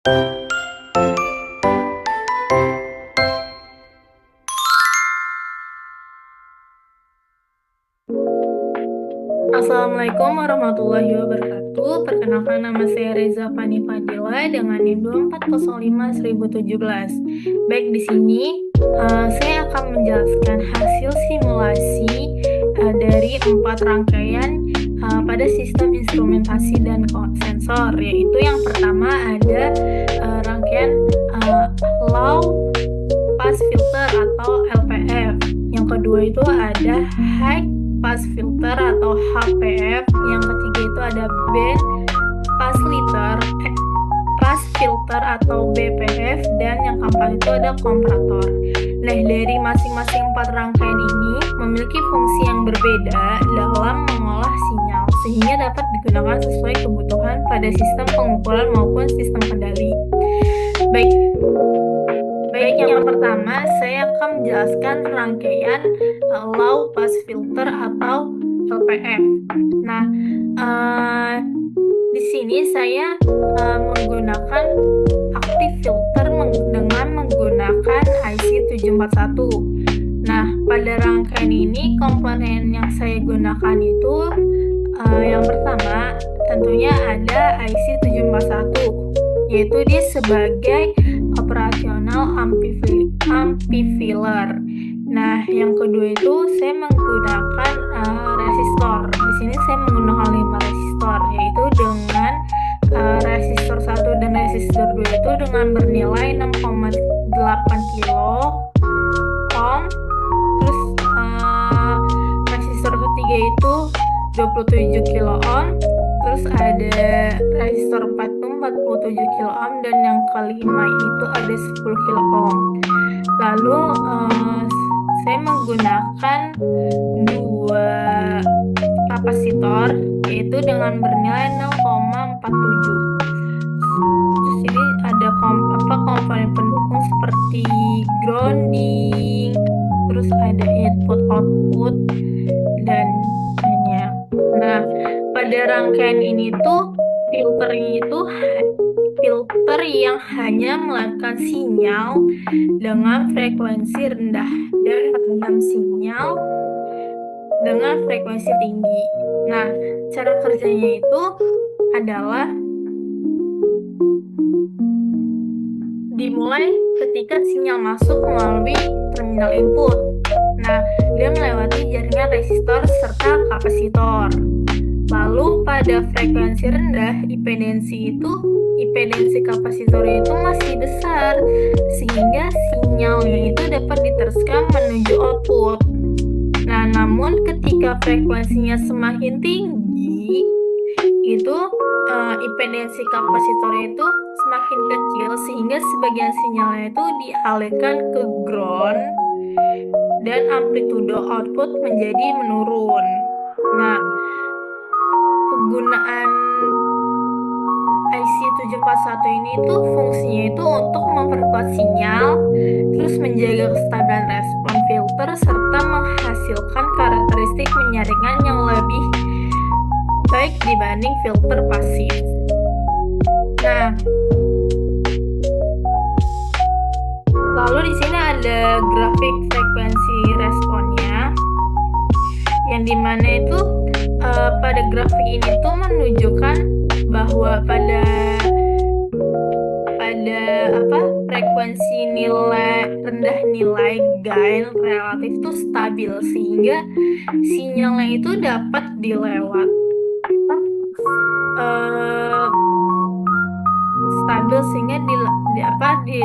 Assalamualaikum warahmatullahi wabarakatuh. Perkenalkan, nama saya Reza Fani Fadila dengan NIM 2405-1017. Baik, di sini saya akan menjelaskan hasil simulasi dari 4 rangkaian pada sistem instrumentasi dan sensor, yaitu yang pertama ada rangkaian low pass filter atau LPF. Yang kedua itu ada high pass filter atau HPF. Yang ketiga itu ada band pass filter atau BPF, dan yang keempat itu ada komparator. Nah, dari masing-masing 4 rangkaian ini memiliki fungsi yang berbeda dalam mengolah sinyal sehingga dapat digunakan sesuai kebutuhan pada sistem pengukuran maupun sistem kendali. Baik, yang pertama saya akan menjelaskan rangkaian low pass filter atau LPF. Nah, di sini saya menggunakan active filter dengan menggunakan IC741. Nah, pada rangkaian ini komponen yang saya gunakan itu yang pertama tentunya ada IC741, yaitu dia sebagai operasional amplifier. Nah, yang kedua itu saya menggunakan resistor. Di sini saya menggunakan 5 resistor, yaitu dengan resistor 1 dan resistor 2 itu dengan bernilai 6,8 kilo ohm. Terus resistor ketiga itu 27 kilo ohm. Terus ada resistor 4 itu 47 kilo ohm, dan yang kelima itu ada 10 kilo ohm. Lalu saya menggunakan 2 kapasitor, yaitu dengan bernilai 0,47. Terus ini ada komponen pendukung seperti grounding, terus ada input output dan lainnya. Nah, pada rangkaian ini tuh filternya itu filter yang hanya melengkapi sinyal dengan frekuensi rendah dan meredam sinyal dengan frekuensi tinggi. Nah, cara kerjanya itu adalah dimulai ketika sinyal masuk melalui terminal input. Nah, dia melewati jaringan resistor serta kapasitor. Lalu pada frekuensi rendah, impedensi kapasitor itu masih besar, sehingga sinyalnya itu dapat diteruskan menuju output. Nah, namun ketika frekuensinya semakin tinggi, itu impedensi kapasitor itu semakin kecil, sehingga sebagian sinyalnya itu dialihkan ke ground dan amplitude output menjadi menurun. Nah, penggunaan IC741 ini tuh fungsinya itu untuk memperkuat sinyal, terus menjaga kestabilan respon filter, serta menghasilkan karakteristik penyaringan yang lebih baik dibanding filter pasif. Nah, lalu di sini ada grafik frekuensi responnya, yang dimana itu pada grafik ini tuh menunjukkan bahwa pada frekuensi rendah nilai gain relatif tuh stabil, sehingga sinyalnya itu dapat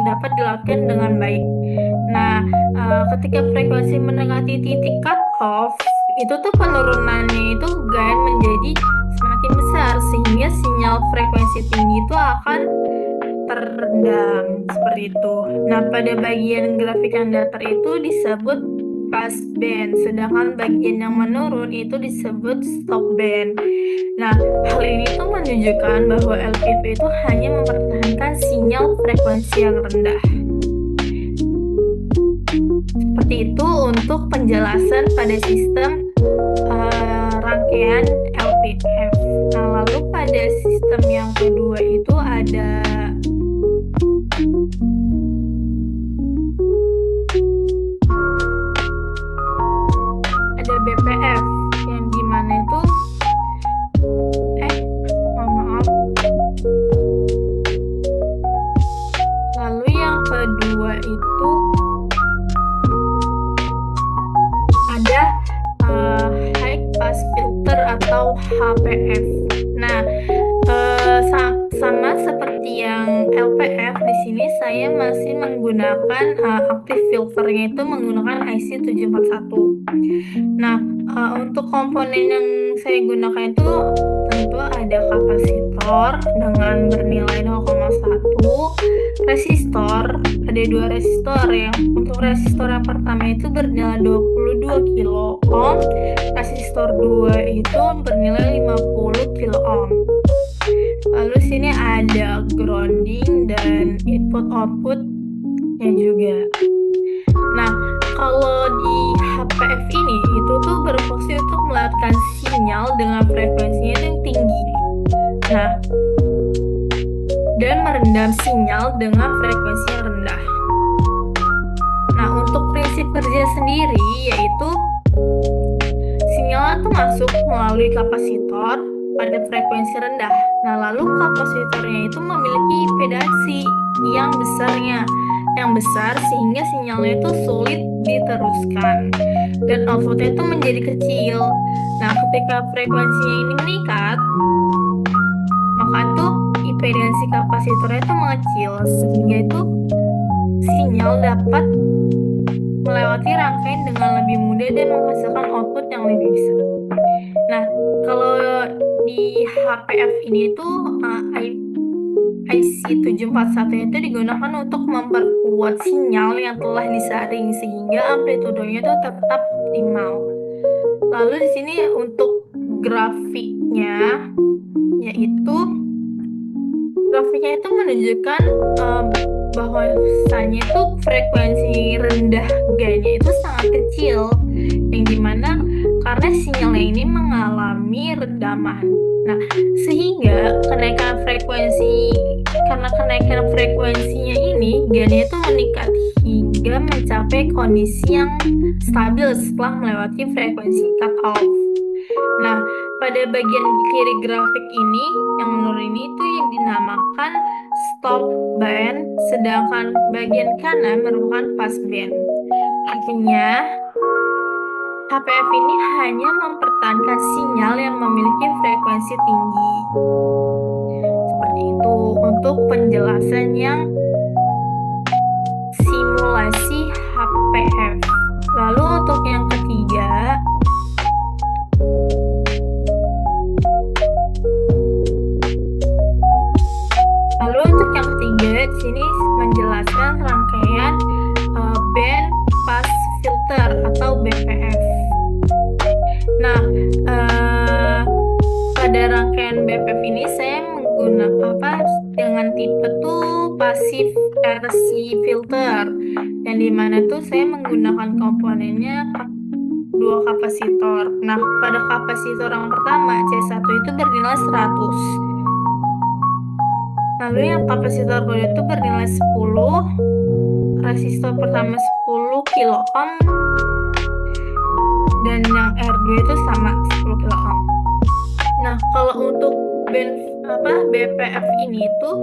dapat dilakukan dengan baik. Nah, ketika frekuensi mendekati titik cut off, itu tuh penurunannya itu gain menjadi semakin besar, sehingga sinyal frekuensi tinggi itu akan teredam seperti itu. Nah, pada bagian grafikan datar itu disebut pass band, sedangkan bagian yang menurun itu disebut stop band. Nah, hal ini tuh menunjukkan bahwa LPF itu hanya mempertahankan sinyal frekuensi yang rendah. Seperti itu untuk penjelasan pada sistem rangkaian LPF. Nah, lalu pada sistem yang kedua itu ada LPF di sini saya masih menggunakan active filternya itu menggunakan IC741. Nah, untuk komponen yang saya gunakan itu tentu ada kapasitor dengan bernilai 0,1, resistor, ada 2 resistor. Yang untuk resistor yang pertama itu bernilai 22 kilo ohm, resistor 2 itu bernilai 50 kilo ohm. Lalu sini ada grounding dan input outputnya juga. Nah, kalau di HPF ini itu tuh berfungsi untuk melewatkan sinyal dengan frekuensinya yang tinggi. Nah, dan merendam sinyal dengan frekuensi yang rendah. Nah, untuk prinsip kerja sendiri yaitu sinyal itu masuk melalui kapasitor pada frekuensi rendah. Nah, lalu kapasitornya itu memiliki impedansi yang besar sehingga sinyalnya itu sulit diteruskan dan outputnya itu menjadi kecil. Nah, ketika frekuensinya ini meningkat, maka tuh impedansi kapasitornya itu mengecil sehingga itu sinyal dapat melewati rangkaian dengan lebih mudah dan menghasilkan output yang lebih besar. Nah, kalau di HPF ini tuh IC741 itu digunakan untuk memperkuat sinyal yang telah disaring sehingga amplitudenya itu tetap optimal. Lalu di sini untuk grafiknya itu menunjukkan bahwasanya itu frekuensi rendah gainnya itu sangat kecil, yang dimana karena sinyalnya ini mengalami redaman. Nah, sehingga kenaikan frekuensinya ini gainnya itu meningkat hingga mencapai kondisi yang stabil setelah melewati frekuensi cut off. Nah, pada bagian kiri grafik ini yang menurun ini itu yang dinamakan stop band, sedangkan bagian kanan merupakan pass band. Artinya HPF ini hanya mempertahankan sinyal yang memiliki frekuensi tinggi. Seperti itu untuk penjelasan yang simulasi HPF. Lalu untuk yang ketiga, di sini menjelaskan rangkaian band pass filter atau BPF. Nah, pada rangkaian BPF ini saya menggunakan dengan tipe tuh passive RC filter, yang dimana tuh saya menggunakan komponennya 2 kapasitor. Nah, pada kapasitor yang pertama C1 itu bernilai 100. Lalu yang kapasitor kedua itu bernilai 10, resistor pertama 10 kilo ohm, dan yang R2 itu sama 10 kilo ohm. Nah, kalau untuk BPF ini tuh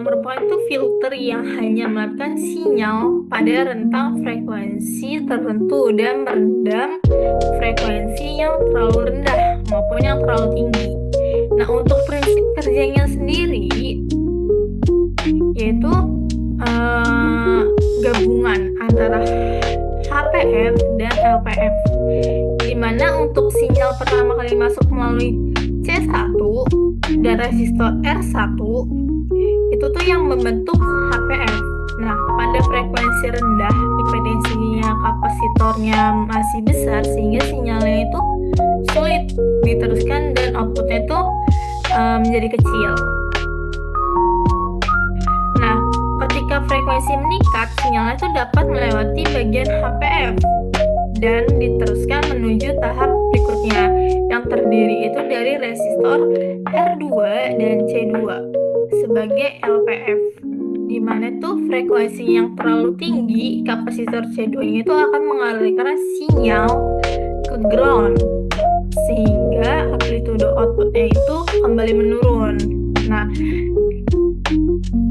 merupakan itu filter yang hanya melakukan sinyal pada rentang frekuensi tertentu dan meredam frekuensi yang terlalu rendah maupun yang terlalu tinggi. Nah, untuk prinsip kerjanya sendiri yaitu gabungan antara HPF dan LPF, dimana untuk sinyal pertama kali masuk melalui C1 dan resistor R1 itu tuh yang membentuk HPF. Nah, pada frekuensi rendah impedansinya kapasitornya masih besar sehingga sinyalnya itu sulit diteruskan dan outputnya itu menjadi kecil. Nah, ketika frekuensi meningkat, sinyalnya itu dapat melewati bagian HPF dan diteruskan menuju tahap berikutnya yang terdiri itu dari resistor R2 dan C2 sebagai LPF, di mana tuh frekuensi yang terlalu tinggi kapasitor C2 itu akan mengalirkan sinyal ke ground sehingga amplitude outputnya itu kembali menurun. Nah,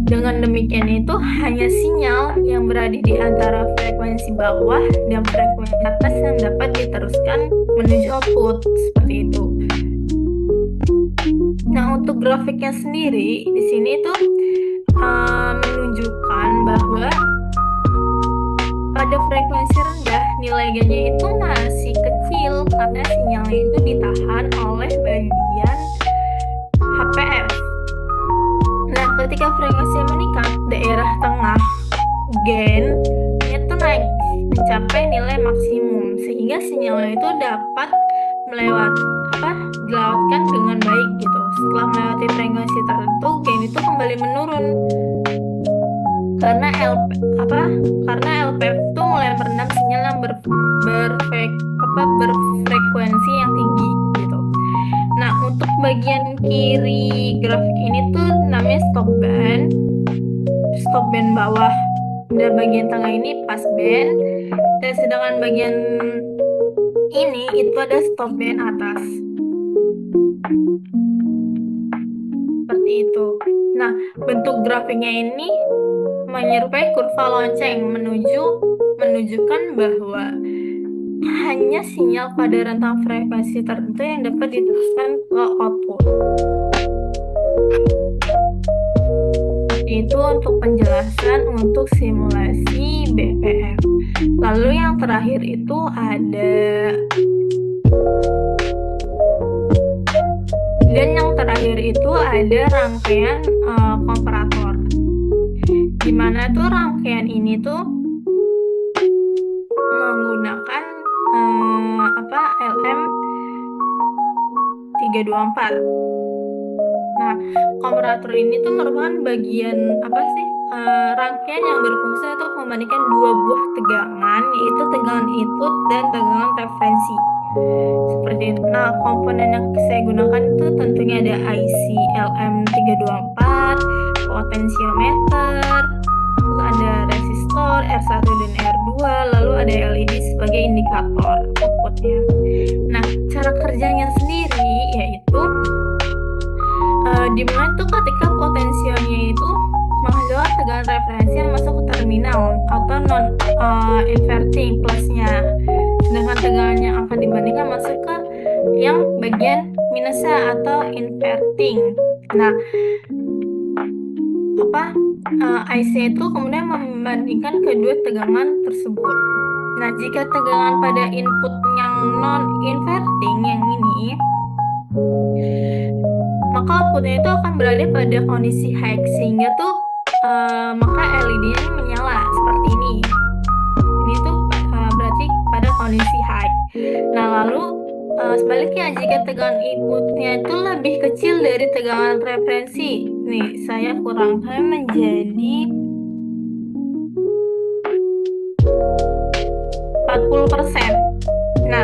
dengan demikian itu hanya sinyal yang berada di antara frekuensi bawah dan frekuensi atas yang dapat diteruskan menuju output, seperti itu. Nah, Nah, untuk grafiknya sendiri di sini tuh menunjukkan bahwa pada frekuensi rendah nilai gainnya itu masih kecil karena sinyalnya itu ditahan oleh bagian HPF. Nah, ketika frekuensi meningkat, daerah tengah gain itu naik mencapai nilai maksimum sehingga sinyalnya itu dapat dilewatkan dengan baik gitu. Setelah melewati frekuensi tertentu, gain itu kembali menurun karena LPF itu mulai meredam sinyal yang berfrekuensi yang tinggi gitu. Nah, untuk bagian kiri grafik ini tuh namanya stop band bawah, dan bagian tengah ini pass band, dan sedangkan bagian ini itu ada stop band atas. Seperti itu. Nah, bentuk grafiknya ini menyerupai kurva lonceng menunjukkan bahwa hanya sinyal pada rentang frekuensi tertentu yang dapat diteruskan ke output. Itu untuk penjelasan untuk simulasi BPF. Lalu yang terakhir itu ada rangkaian komparator. Dimana tuh rangkaian ini tuh menggunakan LM324. Nah, komparator ini tuh merupakan bagian rangkaian yang berfungsi untuk membandingkan dua buah tegangan, yaitu tegangan input dan tegangan referensi. Seperti itu. Nah, komponen yang saya gunakan itu tentunya ada IC LM324, potensiometer, lalu ada resistor R1 dan R2, lalu ada LED sebagai indikator outputnya. Nah, cara kerjanya sendiri yaitu dimana tuh ketika potensionya itu menghasilkan tegangan referensi yang masuk ke terminal atau non inverting plusnya, sedangkan tegangan yang akan dibandingkan masuk ke yang bagian minusnya atau inverting. Nah, IC itu kemudian membandingkan kedua tegangan tersebut. Nah, jika tegangan pada input yang non inverting yang ini, maka outputnya itu akan berada pada kondisi high, sehingga tuh maka LED-nya menyala seperti ini. Ini tuh berarti pada kondisi high. Nah, lalu sebaliknya jika tegangan inputnya itu lebih kecil dari tegangan referensi, nih saya kurangkan menjadi 40%. Nah,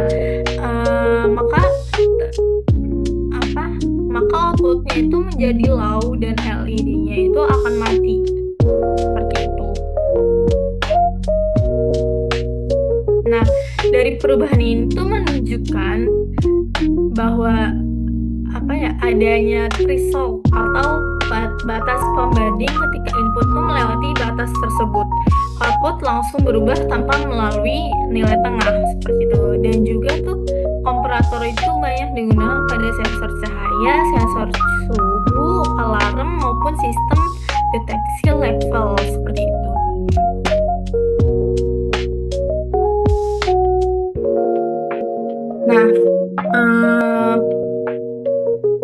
maka outputnya itu menjadi low dan LED-nya itu akan mati. Seperti itu. Nah, dari perubahan ini tuh menunjukkan bahwa adanya threshold atau batas pembanding ketika input tuh melewati batas tersebut. Output langsung berubah tanpa melalui nilai tengah seperti itu. Dan juga tuh komparator itu banyak digunakan pada sensor cahaya, sensor suhu, alarm maupun sistem deteksi level seperti itu. Nah,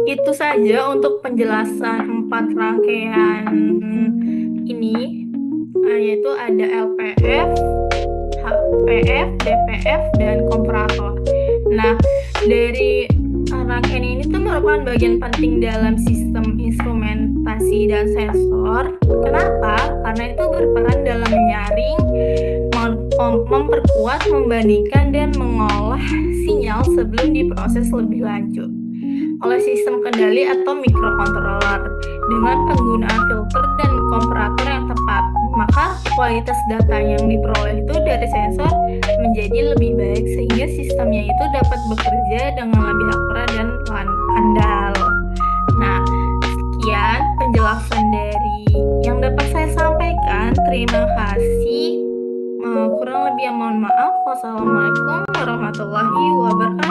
itu saja untuk penjelasan 4 rangkaian ini, yaitu ada LPF, HPF, DPF, dan komparator. Nah, dari rangkaian ini tuh merupakan bagian penting dalam sistem instrumentasi dan sensor. Kenapa? Karena itu berperan dalam menyaring, memperkuat, membandingkan, dan mengolah sinyal sebelum diproses lebih lanjut oleh sistem kendali atau microcontroller dengan penggunaan filter dan komparator yang tepat. Maka kualitas data yang diperoleh itu dari sensor menjadi lebih baik sehingga sistemnya itu dapat bekerja dengan lebih akurat dan andal. Nah, sekian penjelasan dari yang dapat saya sampaikan. Terima kasih. Kurang lebih mohon maaf. Wassalamualaikum warahmatullahi wabarakatuh.